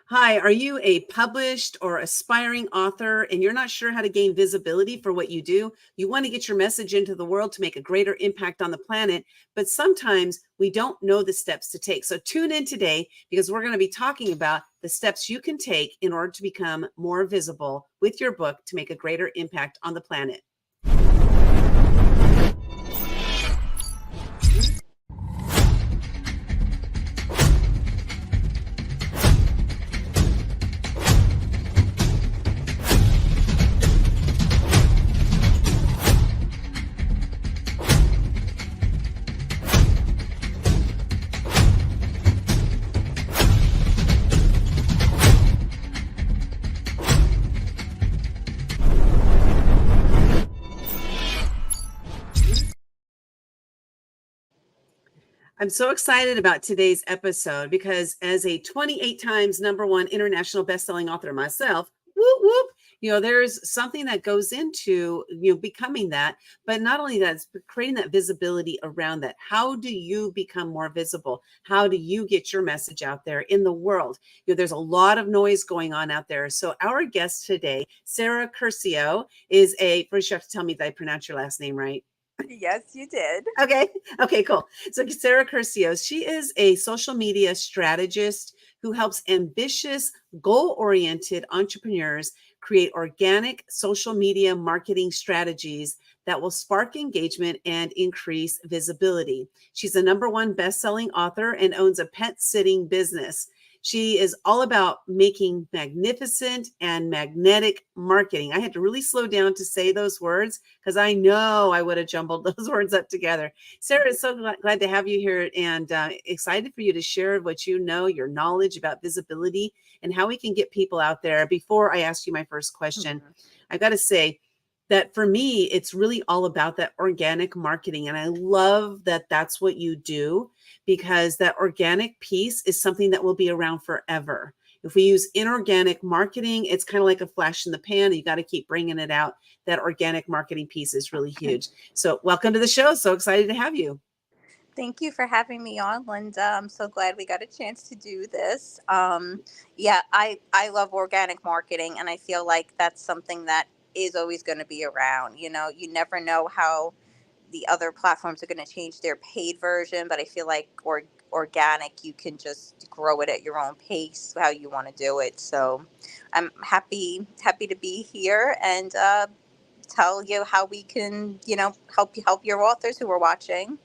Hi, are you a published or aspiring author and you're not sure how to gain visibility for what you do? You want to get your message into the world to make a greater impact on the planet, but sometimes we don't know the steps to take. So tune in today because we're going to be talking about the steps you can take in order to become more visible with your book to make a greater impact on the planet. I'm so excited about today's episode because as a 28 times #1 international best-selling author myself, whoop whoop, there's something that goes into, becoming that, but not only that, it's creating that visibility around that. How do you become more visible? How do you get your message out there in the world? There's a lot of noise going on out there. So our guest today, Sarah Curcio, is first you have to tell me that I pronounce your last name right. Yes, you did. Okay. Okay, cool. So Sarah Curcio, she is a social media strategist who helps ambitious, goal-oriented entrepreneurs create organic social media marketing strategies that will spark engagement and increase visibility. She's a #1 best-selling author and owns a pet sitting business. She is all about making magnificent and magnetic marketing. I had to really slow down to say those words because I know I would have jumbled those words up together. Sarah, is so glad to have you here and excited for you to share what you know, your knowledge about visibility and how we can get people out there. Before I ask you my first question, Mhm. I got to say that for me, it's really all about that organic marketing. And I love that that's what you do because that organic piece is something that will be around forever. If we use inorganic marketing, it's kind of like a flash in the pan. You got to keep bringing it out. That organic marketing piece is really huge. So welcome to the show. So excited to have you. Thank you for having me on, Linda. I'm so glad we got a chance to do this. Yeah, I love organic marketing, and I feel like that's something that is always going to be around. You never know how the other platforms are going to change their paid version, but I feel like organic, you can just grow it at your own pace, how you want to do it. So I'm happy to be here and tell you how we can, help your authors who are watching.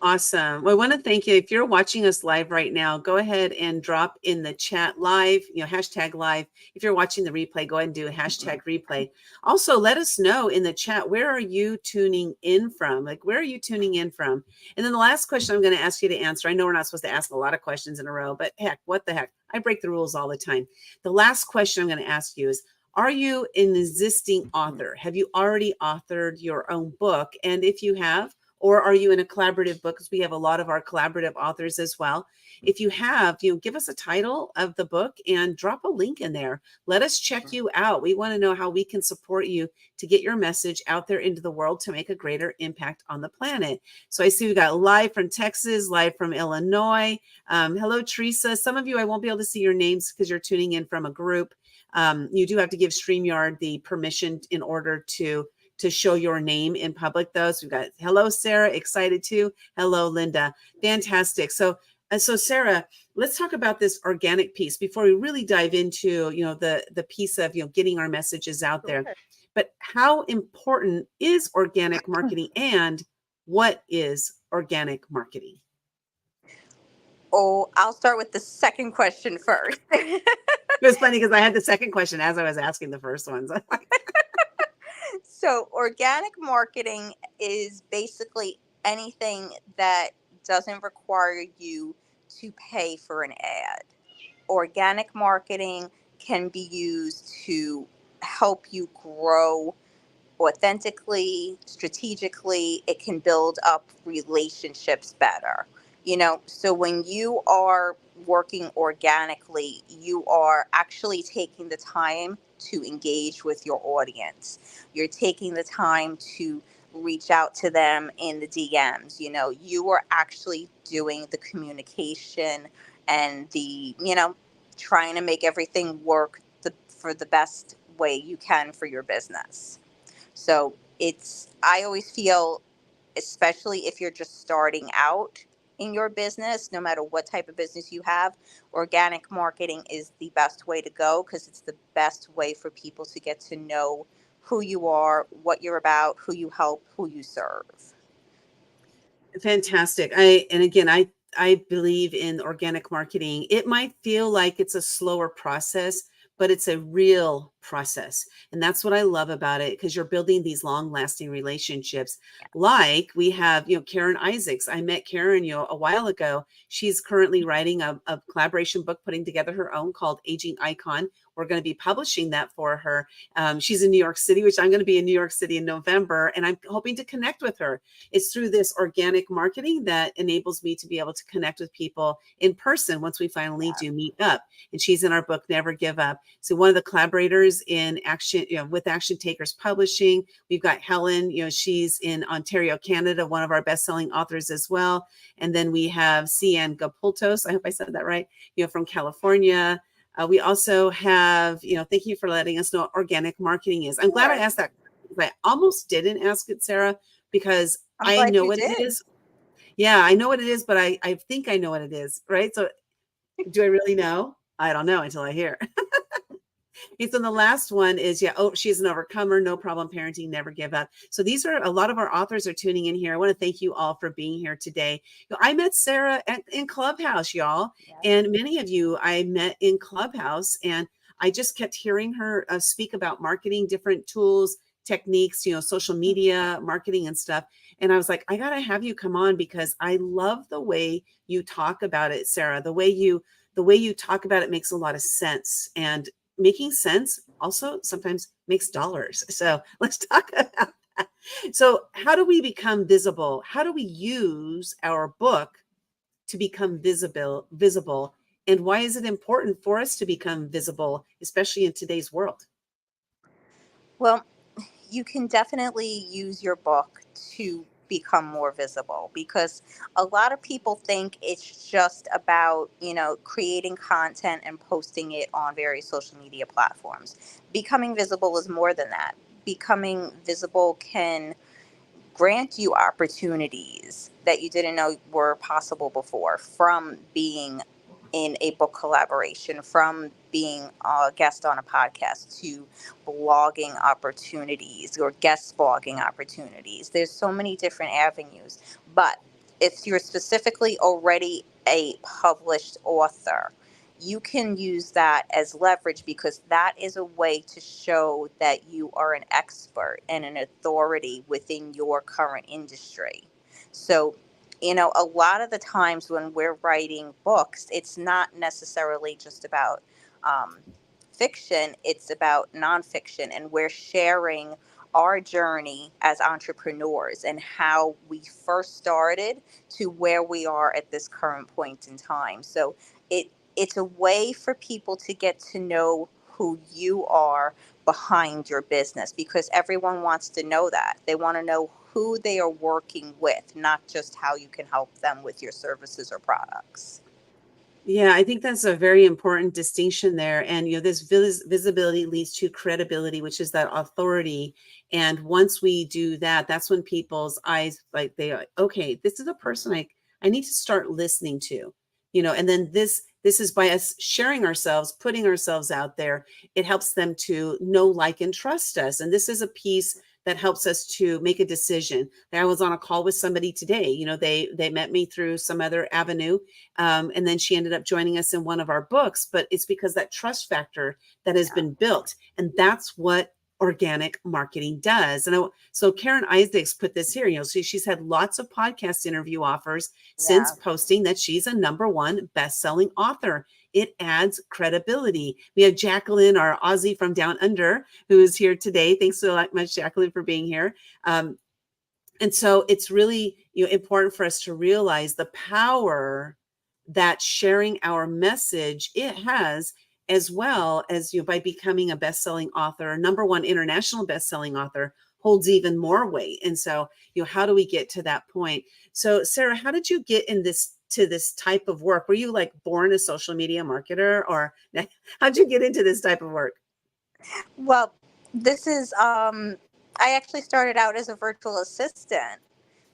Awesome. Well, I want to thank you. If you're watching us live right now, go ahead and drop in the chat live, hashtag live. If you're watching the replay, go ahead and do a hashtag replay. Also, let us know in the chat, where are you tuning in from? Like, where are you tuning in from? And then the last question I'm going to ask you to answer, I know we're not supposed to ask a lot of questions in a row, but heck, what the heck? I break the rules all the time. The last question I'm going to ask you is, are you an existing author? Have you already authored your own book? And if you have, or are you in a collaborative book? Because we have a lot of our collaborative authors as well. If you have, give us a title of the book and drop a link in there. Let us check you out. We want to know how we can support you to get your message out there into the world to make a greater impact on the planet. So I see we got live from Texas, live from Illinois. Hello, Teresa. Some of you, I won't be able to see your names because you're tuning in from a group. You do have to give StreamYard the permission in order to show your name in public, though. So we've got hello, Sarah, excited too. Hello, Lynda, fantastic. So Sarah, let's talk about this organic piece before we really dive into the piece of getting our messages out there. Sure. But how important is organic marketing, and what is organic marketing? Oh, I'll start with the second question first. It was funny because I had the second question as I was asking the first ones. So, organic marketing is basically anything that doesn't require you to pay for an ad. Organic marketing can be used to help you grow authentically, strategically. It can build up relationships better. So when you are working organically, you are actually taking the time to engage with your audience. You're taking the time to reach out to them in the DMs. You are actually doing the communication and the trying to make everything work for the best way you can for your business. So I always feel, especially if you're just starting out in your business, no matter what type of business you have, organic marketing is the best way to go, because it's the best way for people to get to know who you are, what you're about, who you help, who you serve. Fantastic. I believe in organic marketing. It might feel like it's a slower process, but it's a real process. And that's what I love about it, because you're building these long-lasting relationships. Like we have, Karen Isaacs. I met Karen, a while ago. She's currently writing a collaboration book, putting together her own, called Aging Icon. We're going to be publishing that for her. She's in New York City, which I'm going to be in New York City in November, and I'm hoping to connect with her. It's through this organic marketing that enables me to be able to connect with people in person once we finally do meet up. And she's in our book, Never Give Up. So one of the collaborators in Action, with Action Takers Publishing, we've got Helen, she's in Ontario, Canada, one of our best-selling authors as well. And then we have Cian Gapultos, I hope I said that right, from California. We also have, thank you for letting us know what organic marketing is. I'm glad I asked that. I almost didn't ask it, Sarah, because I know what it is. Yeah, I know what it is, but I think I know what it is, right? So do I really know? I don't know until I hear. And so the last one is, she's an overcomer, no problem parenting, never give up. So these are a lot of our authors are tuning in here. I want to thank you all for being here today. I met Sarah in Clubhouse, y'all. Yeah. And many of you I met in Clubhouse, and I just kept hearing her speak about marketing, different tools, techniques, social media marketing and stuff. And I was like, I got to have you come on, because I love the way you talk about it, Sarah. The way you talk about it makes a lot of sense, and making sense also sometimes makes dollars. So let's talk about that. So how do we become visible? How do we use our book to become visible? And why is it important for us to become visible, especially in today's world? Well, you can definitely use your book to become more visible, because a lot of people think it's just about, creating content and posting it on various social media platforms. Becoming visible is more than that. Becoming visible can grant you opportunities that you didn't know were possible before, from being in a book collaboration, from being a guest on a podcast, to blogging opportunities or guest blogging opportunities. There's so many different avenues. But if you're specifically already a published author, you can use that as leverage, because that is a way to show that you are an expert and an authority within your current industry. So, a lot of the times when we're writing books, it's not necessarily just about fiction, it's about nonfiction, and we're sharing our journey as entrepreneurs and how we first started to where we are at this current point in time. So it's a way for people to get to know who you are behind your business, because everyone wants to know that. They want to know who they are working with, not just how you can help them with your services or products. Yeah, I think that's a very important distinction there. And, this visibility leads to credibility, which is that authority. And once we do that, that's when people's eyes, like, they are, okay, this is a person I need to start listening to, and then this is by us sharing ourselves, putting ourselves out there. It helps them to know, like, and trust us. And this is a piece that helps us to make a decision. I was on a call with somebody today. They met me through some other avenue, and then she ended up joining us in one of our books. But it's because that trust factor that has been built, and that's what organic marketing does. And so Karen Isaacs put this here. She's had lots of podcast interview offers since posting that she's a #1 best-selling author. It adds credibility. We have Jacqueline, our Aussie from down under, who is here today. Thanks so much, Jacqueline, for being here. And so it's really important for us to realize the power that sharing our message it has, as well as by becoming a best-selling author, #1 international best-selling author, holds even more weight. And so how do we get to that point? So Sarah, how did you get in this to this type of work? Were you like born a social media marketer, or how'd you get into this type of work? Well, this is I actually started out as a virtual assistant.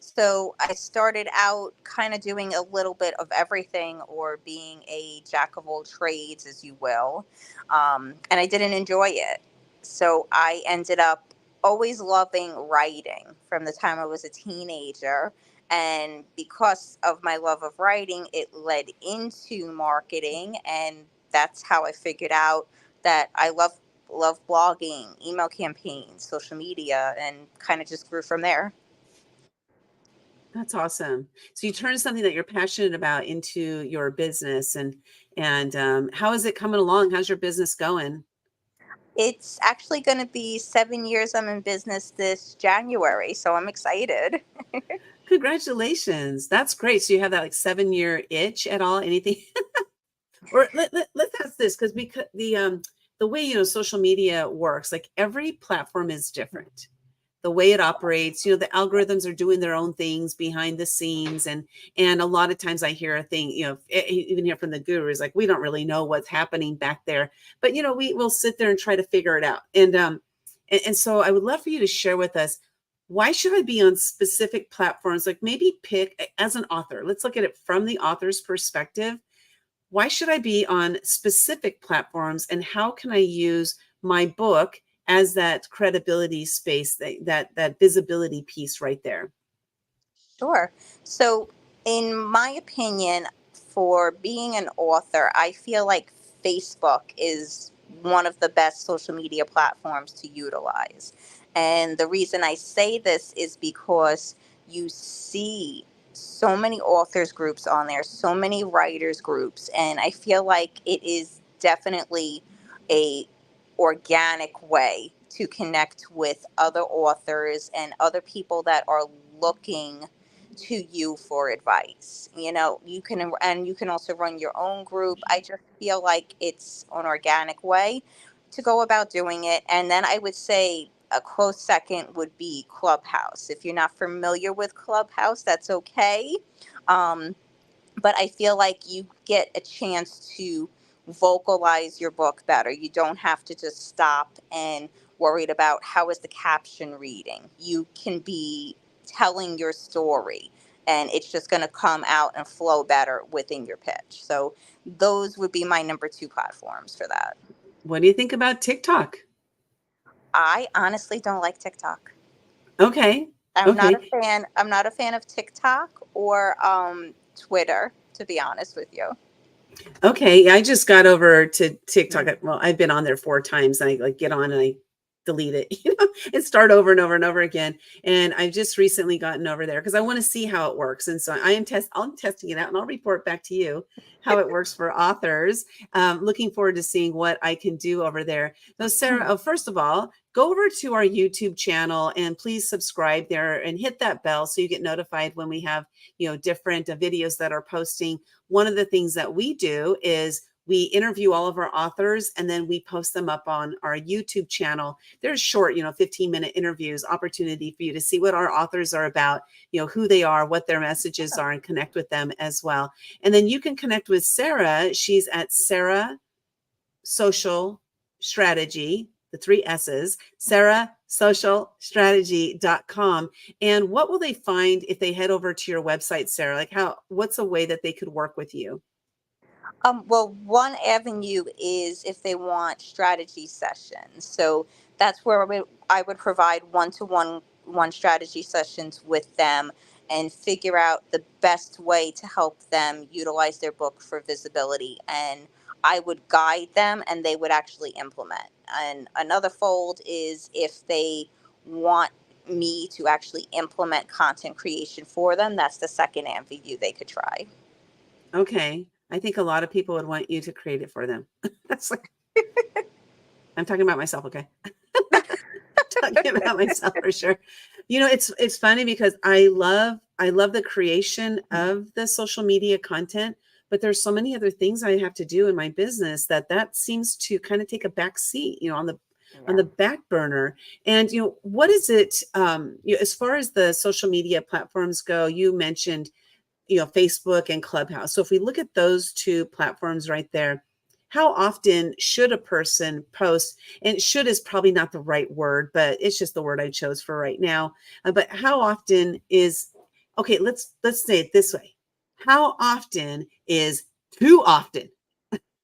So I started out kind of doing a little bit of everything, or being a jack of all trades, as you will. And I didn't enjoy it. So I ended up always loving writing from the time I was a teenager. And because of my love of writing, it led into marketing. And that's how I figured out that I love blogging, email campaigns, social media, and kind of just grew from there. That's awesome. So you turn something that you're passionate about into your business, and how is it coming along? How's your business going? It's actually going to be 7 years I'm in business this January, so I'm excited. Congratulations. That's great. So you have that like 7 year itch at all? Anything? Or let's ask this, because the way, social media works, like every platform is different. The way it operates, the algorithms are doing their own things behind the scenes, and a lot of times I hear a thing, even here from the gurus, like, we don't really know what's happening back there, but we will sit there and try to figure it out. And so I would love for you to share with us, why should I be on specific platforms? Like, maybe pick, as an author, let's look at it from the author's perspective. Why should I be on specific platforms, and how can I use my book as that credibility space, that visibility piece right there? Sure. So, in my opinion, for being an author, I feel like Facebook is one of the best social media platforms to utilize. And the reason I say this is because you see so many authors groups on there, so many writers groups, and I feel like it is definitely a organic way to connect with other authors and other people that are looking to you for advice. You can, and you can also run your own group. I just feel like it's an organic way to go about doing it. And then I would say a close second would be Clubhouse. If you're not familiar with Clubhouse, that's okay. Um, but I feel like you get a chance to vocalize your book better. You don't have to just stop and worried about how is the caption reading. You can be telling your story, and it's just going to come out and flow better within your pitch. So those would be my number two platforms for that. What do you think about TikTok? I honestly don't like TikTok. Okay. I'm not a Okay. fan. I'm not a fan of TikTok or Twitter, to be honest with you. Okay. Yeah, I just got over to TikTok. Mhm. Well, I've been on there 4 times, and I like get on and I delete it, and start over and over and over again. And I've just recently gotten over there because I want to see how it works. And so I'm testing it out, and I'll report back to you how it works for authors. Looking forward to seeing what I can do over there. So, Sarah, first of all, go over to our YouTube channel and please subscribe there and hit that bell so you get notified when we have, different videos that are posting. One of the things that we do is we interview all of our authors, and then we post them up on our YouTube channel. They're short, 15-minute interviews, opportunity for you to see what our authors are about, who they are, what their messages are, and connect with them as well. And then you can connect with Sarah. She's at Sarah Social Strategy, the 3 S's, sarahsocialstrategy.com. And what will they find if they head over to your website, Sarah? Like, what's a way that they could work with you? Well, one avenue is if they want strategy sessions. So that's where I would provide one strategy sessions with them and figure out the best way to help them utilize their book for visibility. And I would guide them, and they would actually implement. And another fold is if they want me to actually implement content creation for them, that's the second avenue they could try. Okay. I think a lot of people would want you to create it for them. That's like, I'm talking about myself. Okay. Talking about myself for sure. It's funny because I love the creation of the social media content, but there's so many other things I have to do in my business that seems to kind of take a back seat, on Yeah. the back burner. And what is it, as far as the social media platforms go? You mentioned Facebook and Clubhouse. So if we look at those two platforms right there, how often should a person post? And should is probably not the right word, but it's just the word I chose for right now. But how often is, okay, let's say it this way. How often is too often?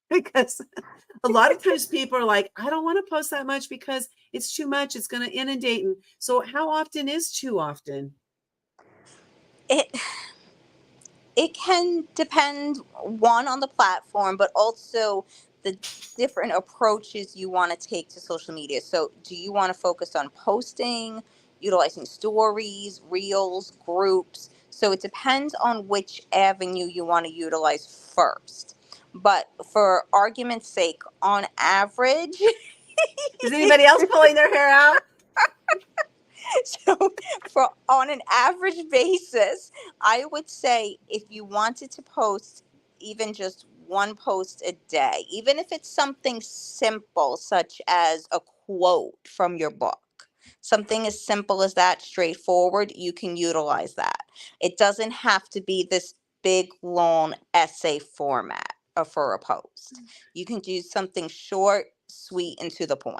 Because a lot of times people are like, I don't want to post that much because it's too much. It's going to inundate. And so how often is too often? It it can depend, one, on the platform, but also the different approaches you want to take to social media. So do you want to focus on posting, utilizing stories, reels, groups? So it depends on which avenue you want to utilize first. But for argument's sake, on average, Is anybody else pulling their hair out? so for on an average basis, I would say if you wanted to post even just one post a day, even if it's something simple such as a quote from your book, something as simple as that, straightforward, you can utilize that. It doesn't have to be this big long essay format for a post. You can do something short, sweet, and to the point.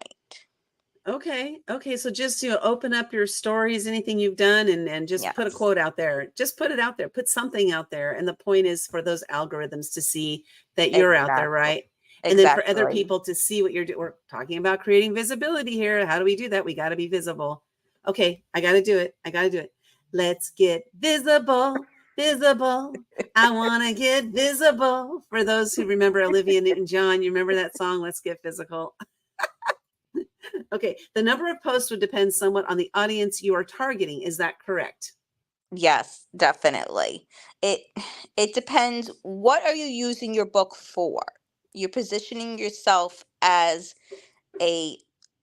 Okay. Okay. So just, open up your stories, anything you've done, and just put a Yes, quote out there. Just put it out there. Put something out there. And the point is for those algorithms to see that you're out there, exactly. right? And then for other Exactly. people to see what you're doing. We're talking about creating visibility here. How do we do that? We got to be visible. Okay. I got to do it. I got to do it. Let's get visible, visible. I want to get visible. For those who remember Olivia Newton-John, you remember that song, Let's Get Physical. Okay, the number of posts would depend somewhat on the audience you are targeting. Is that correct? Yes, definitely. It it depends, what are you using your book for? You're positioning yourself as a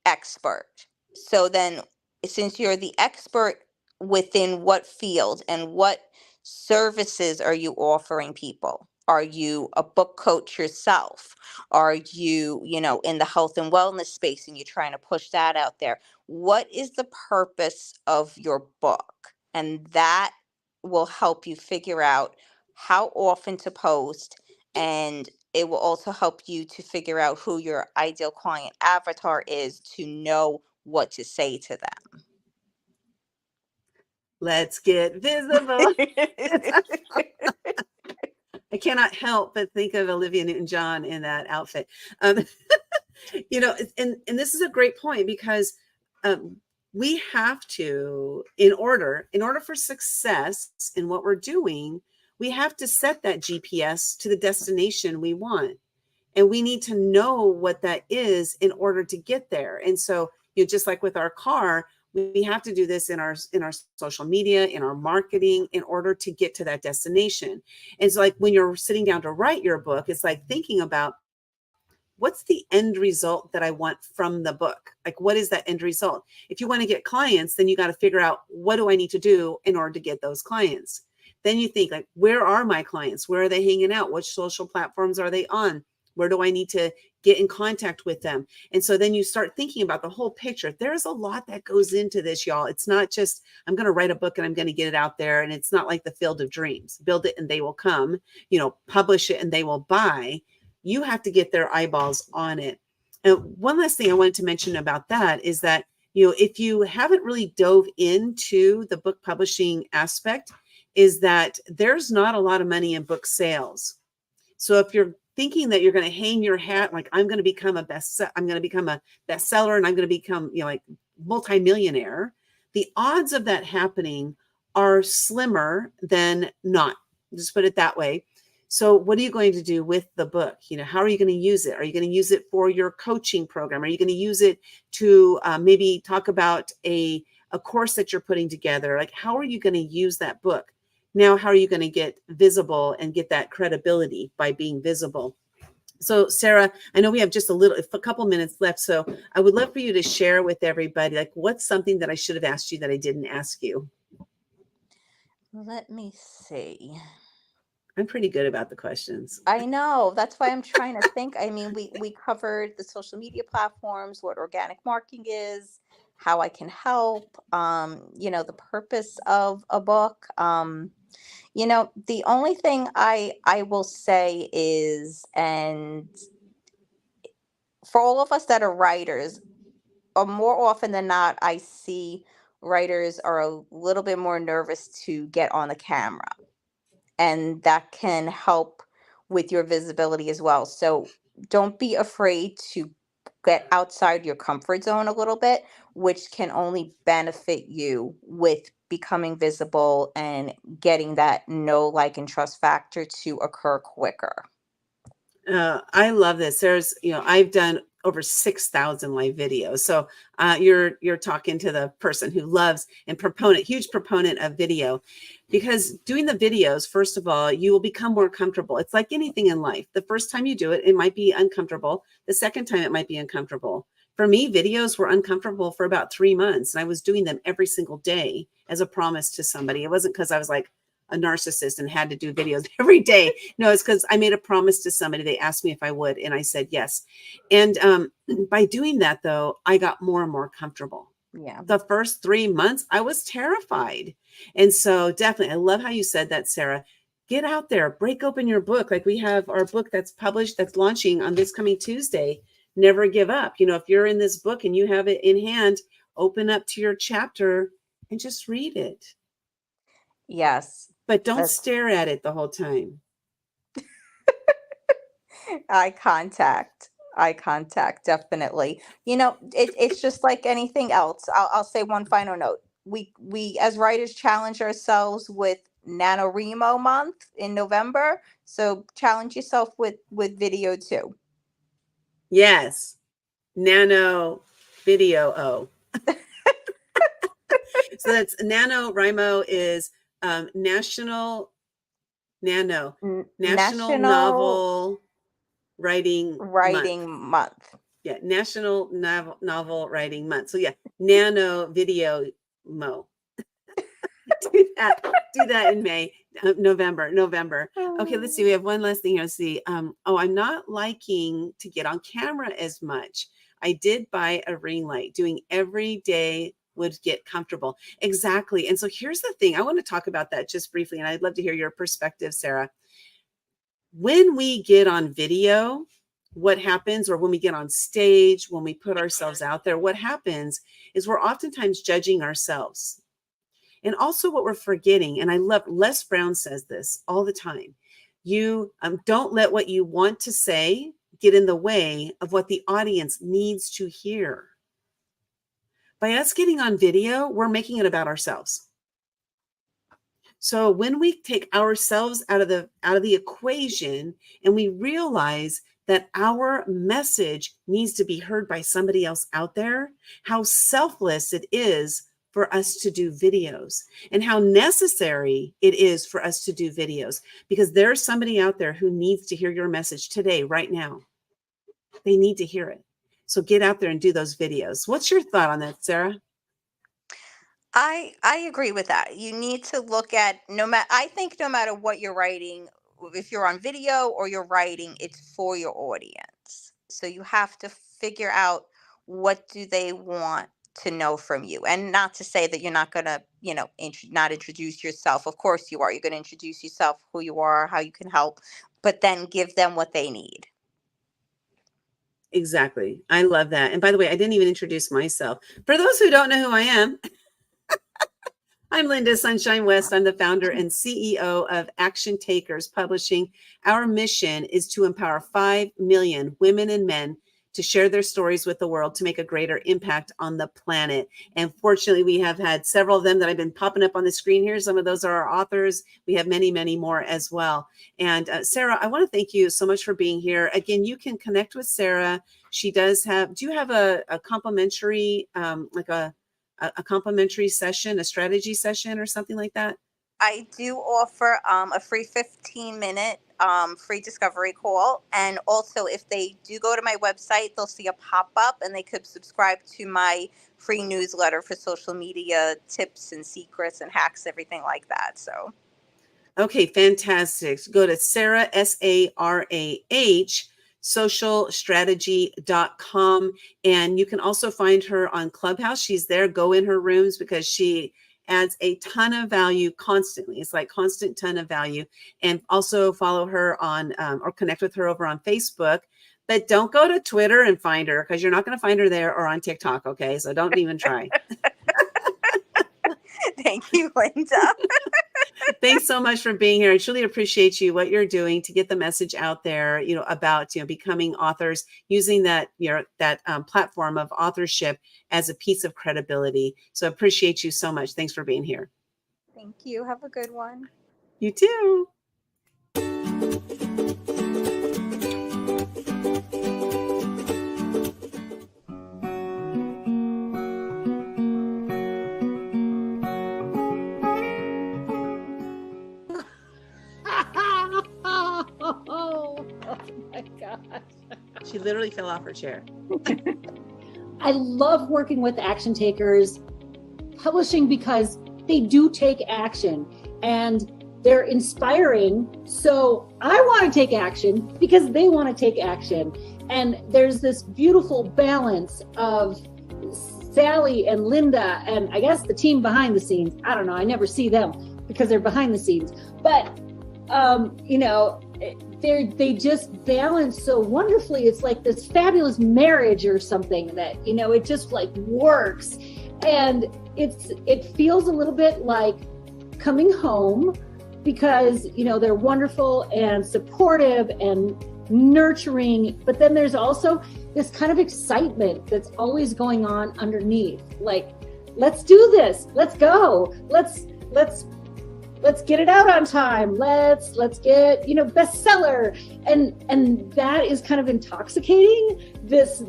expert. So then, since you're the expert, within what field and what services are you offering people? Are you a book coach yourself? Are you, in the health and wellness space and you're trying to push that out there? What is the purpose of your book? And that will help you figure out how often to post, and it will also help you to figure out who your ideal client avatar is to know what to say to Let's get visible. them. I cannot help but think of Olivia Newton-John in that outfit. Um, and this is a great point because um, we have to, in order for success in what we're doing, we have to set that GPS to the destination we want. And we need to know what that is in order to get there. And so, just like with our car, we have to do this in our social media, in our marketing, in order to get to that destination. And it's like when you're sitting down to write your book, it's like thinking about, what's the end result that I want from the book? Like, what is that end result? If you want to get clients, then you got to figure out, what do I need to do in order to get those clients? Then you think, like, where are my clients? Where are they hanging out? Which social platforms are they on? Where do I need to get in contact with them? And so then you start thinking about the whole picture. There's a lot that goes into this, y'all. It's not just, I'm going to write a book and I'm going to get it out there. And it's not like the Field of Dreams. Build it and they will come, publish it and they will buy. You have to get their eyeballs on it. And one last thing I wanted to mention about that is that, if you haven't really dove into the book publishing aspect, is that there's not a lot of money in book sales. So if you're thinking that you're going to hang your hat, like, I'm going to become a bestseller and I'm going to become, like, multimillionaire, the odds of that happening are slimmer than not. Just put it that way. So what are you going to do with the book? How are you going to use it? Are you going to use it for your coaching program? Are you going to use it to maybe talk about a course that you're putting together? Like, how are you going to use that book? Now, how are you going to get visible and get that credibility by being visible? So, Sarah, I know we have just a couple minutes left. So I would love for you to share with everybody, like, what's something that I should have asked you that I didn't ask you? Let me see. I'm pretty good about the questions. I know. That's why I'm trying to think. I mean, we covered the social media platforms, what organic marketing is. how I can help, the purpose of a book. The only thing I will say is, and for all of us that are writers, more often than not, I see writers are a little bit more nervous to get on the camera, and that can help with your visibility as well. So don't be afraid to get outside your comfort zone a little bit, which can only benefit you with becoming visible and getting that know, like, and trust factor to occur quicker. I love this. I've done over 6,000 live videos. So you're talking to the person who loves and huge proponent of video, because doing the videos, first of all, you will become more comfortable. It's like anything in life. The first time you do it, it might be uncomfortable. The second time, it might be uncomfortable. For me, videos were uncomfortable for about 3 months, and I was doing them every single day as a promise to somebody. It wasn't because I was like a narcissist and had to do videos every day. No, it's because I made a promise to somebody. They asked me if I would, and I said yes. And by doing that, though, I got more and more comfortable. Yeah. The first 3 months, I was terrified. And so definitely, I love how you said that, Sarah. Get out there, break open your book. Like we have our book that's published, that's launching on this coming Tuesday. Never give up. If you're in this book and you have it in hand, open up to your chapter and just read it. Yes. But don't That's stare at it the whole time. eye contact. Eye contact, definitely. It's just like anything else. I'll say one final note. We as writers challenge ourselves with NaNoWriMo month in November. So challenge yourself with video too. Yes. Nano video. Oh. So that's NaNoWriMo is National National Novel Writing Month. Writing Month. Yeah, National Novel Writing Month. So yeah, Nano Video Mo. Do that in May, November. Okay, let's see. We have one last thing here. Let's see. I'm not liking to get on camera as much. I did buy a ring light. Doing every day would get comfortable. Exactly. And so here's the thing. I want to talk about that just briefly, and I'd love to hear your perspective, Sarah. When we get on video, what happens, or when we get on stage, when we put ourselves out there, what happens is we're oftentimes judging ourselves. And also what we're forgetting, and I love, Les Brown says this all the time, you don't let what you want to say get in the way of what the audience needs to hear. By us getting on video, we're making it about ourselves. So when we take ourselves out of the equation and we realize that our message needs to be heard by somebody else out there, how selfless it is for us to do videos, and how necessary it is for us to do videos, because there's somebody out there who needs to hear your message today, right now. They need to hear it. So get out there and do those videos. What's your thought on that, Sarah? I agree with that. You need to look at, I think no matter what you're writing, if you're on video or you're writing, it's for your audience. So you have to figure out, what do they want to know from you? And not to say that you're not going to, not introduce yourself. Of course you are. You're going to introduce yourself, who you are, how you can help, but then give them what they need. Exactly. I love that. And by the way, I didn't even introduce myself. For those who don't know who I am, I'm Lynda Sunshine West. I'm the founder and CEO of Action Takers Publishing. Our mission is to empower 5 million women and men to share their stories with the world to make a greater impact on the planet. And fortunately, we have had several of them that have been popping up on the screen here. Some of those are our authors. We have many, many more as well. And Sarah, I want to thank you so much for being here. Again, you can connect with Sarah. She does have, do you have a complimentary, like a complimentary session, a strategy session or something like that? I do offer a free 15-minute free discovery call. And also, if they do go to my website, they'll see a pop-up and they could subscribe to my free newsletter for social media tips and secrets and hacks, everything like that. So, okay, fantastic. Go to Sarah, Sarah, socialstrategy.com. And you can also find her on Clubhouse. She's there. Go in her rooms because she adds a ton of value constantly. It's like constant ton of value. And also follow her on or connect with her over on Facebook. But don't go to Twitter and find her because you're not going to find her there or on TikTok. Okay. So don't even try. Thank you, Lynda. Thanks so much for being here. I truly appreciate you, what you're doing to get the message out there, about, becoming authors, using that, that platform of authorship as a piece of credibility. So I appreciate you so much. Thanks for being here. Thank you. Have a good one. You too. Oh my gosh. She literally fell off her chair. I love working with action takers, publishing, because they do take action and they're inspiring. So I want to take action because they want to take action. And there's this beautiful balance of Sally and Lynda, and I guess the team behind the scenes. I don't know. I never see them because they're behind the scenes. But, they just balance so wonderfully. It's like this fabulous marriage or something that, it just like works. And it feels a little bit like coming home because, they're wonderful and supportive and nurturing. But then there's also this kind of excitement that's always going on underneath. Like, let's do this. Let's go. Let's get it out on time. Let's get, bestseller. And that is kind of intoxicating. This,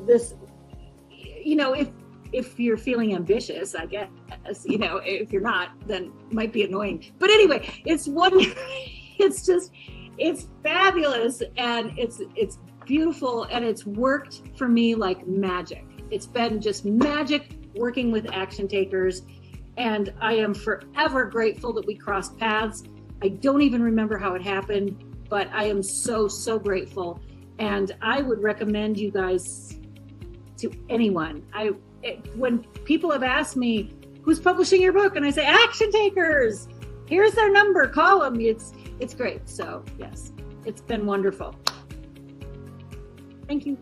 if you're feeling ambitious, I guess, if you're not, then it might be annoying. But anyway, it's fabulous. And it's beautiful. And it's worked for me like magic. It's been just magic working with action takers. And I am forever grateful that we crossed paths. I don't even remember how it happened, but I am so, so grateful. And I would recommend you guys to anyone. When people have asked me, who's publishing your book? And I say, action takers. Here's their number. Call them. It's great. So yes, it's been wonderful. Thank you.